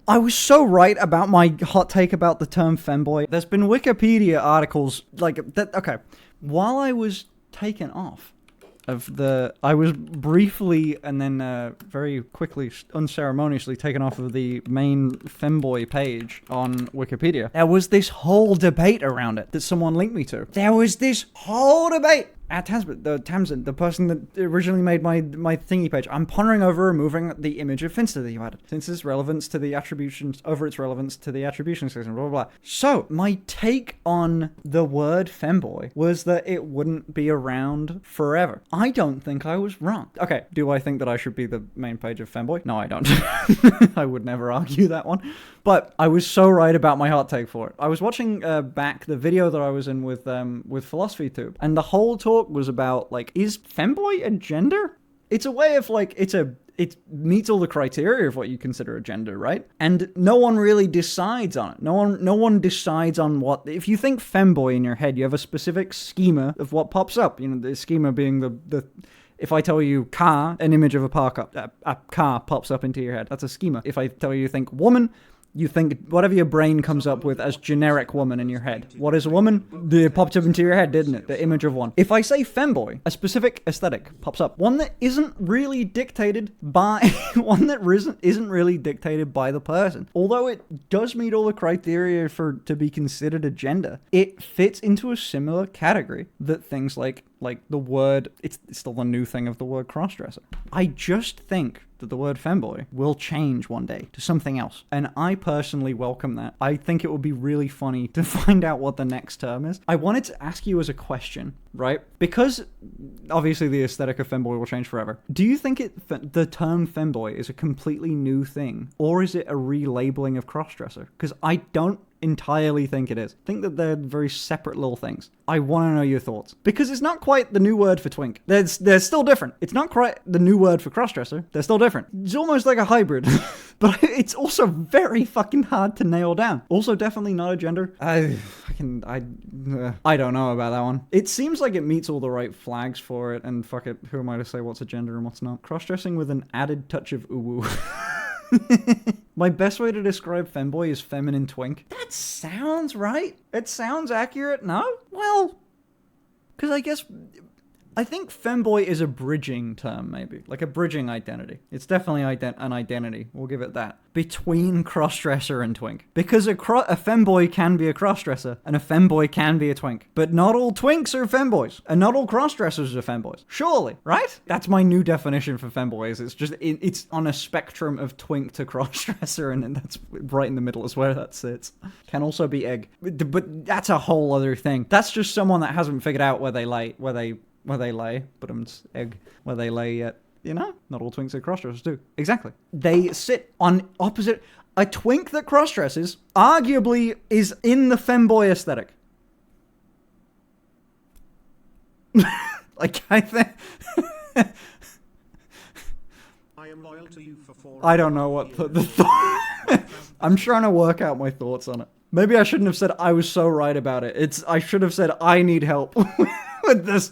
I was so right about my hot take about the term femboy. There's been Wikipedia articles like that. Okay, while I was taken off I was briefly and then very quickly, unceremoniously taken off of the main FEMBOY page on Wikipedia. There was this whole debate around it that someone linked me to. There was this whole debate at Tamsin, the person that originally made my thingy page. I'm pondering over removing the image of Finster that you added, since its relevance to the attributions, over its relevance to the attribution system, blah, blah, blah. So, my take on the word femboy was that it wouldn't be around forever. I don't think I was wrong. Okay, do I think that I should be the main page of femboy? No, I don't. I would never argue that one. But I was so right about my hot take for it. I was watching back the video that I was in with Philosophy Tube, and the whole talk was about, like, is femboy a gender? It's a way of, like, it meets all the criteria of what you consider a gender, right? And no one really decides on it. No one decides on what... If you think femboy in your head, you have a specific schema of what pops up. You know, the schema being the if I tell you car, an image of a car pops up into your head. That's a schema. If I tell you think woman, you think whatever your brain comes up with as generic woman in your head. What is a woman? It popped up into your head, didn't it? The image of one. If I say femboy, a specific aesthetic pops up. One that isn't really dictated by... isn't really dictated by the person. Although it does meet all the criteria to be considered a gender, it fits into a similar category that things like the word... It's still the new thing of the word crossdresser. I just think that the word femboy will change one day to something else. And I personally welcome that. I think it would be really funny to find out what the next term is. I wanted to ask you as a question, right? Because obviously the aesthetic of femboy will change forever. Do you think the term femboy is a completely new thing? Or is it a relabeling of crossdresser? Because I don't entirely think it is. I think that they're very separate little things. I want to know your thoughts. Because it's not quite the new word for twink. They're still different. It's not quite the new word for crossdresser. They're still different. It's almost like a hybrid. But it's also very fucking hard to nail down. Also definitely not a gender. I don't know about that one. It seems like it meets all the right flags for it, and fuck it, who am I to say what's a gender and what's not? Crossdressing with an added touch of uwu. My best way to describe femboy is feminine twink. That sounds right. It sounds accurate, no? Well, because I think femboy is a bridging term, maybe. Like a bridging identity. It's definitely an identity, we'll give it that, between crossdresser and twink. Because a femboy can be a crossdresser, and a femboy can be a twink. But not all twinks are femboys, and not all crossdressers are femboys. Surely, right? That's my new definition for femboys. It's just, it's on a spectrum of twink to crossdresser, and that's right in the middle is where that sits. Can also be egg. But that's a whole other thing. That's just someone that hasn't figured out where they lay, but egg, where they lay yet. You know? Not all twinks are crossdressers do. Exactly. They sit on opposite... A twink that crossdresses arguably is in the femboy aesthetic. Like, I think... I am loyal to you for 4 I don't know what the thought... I'm trying to work out my thoughts on it. Maybe I shouldn't have said I was so right about it. I should have said I need help with this.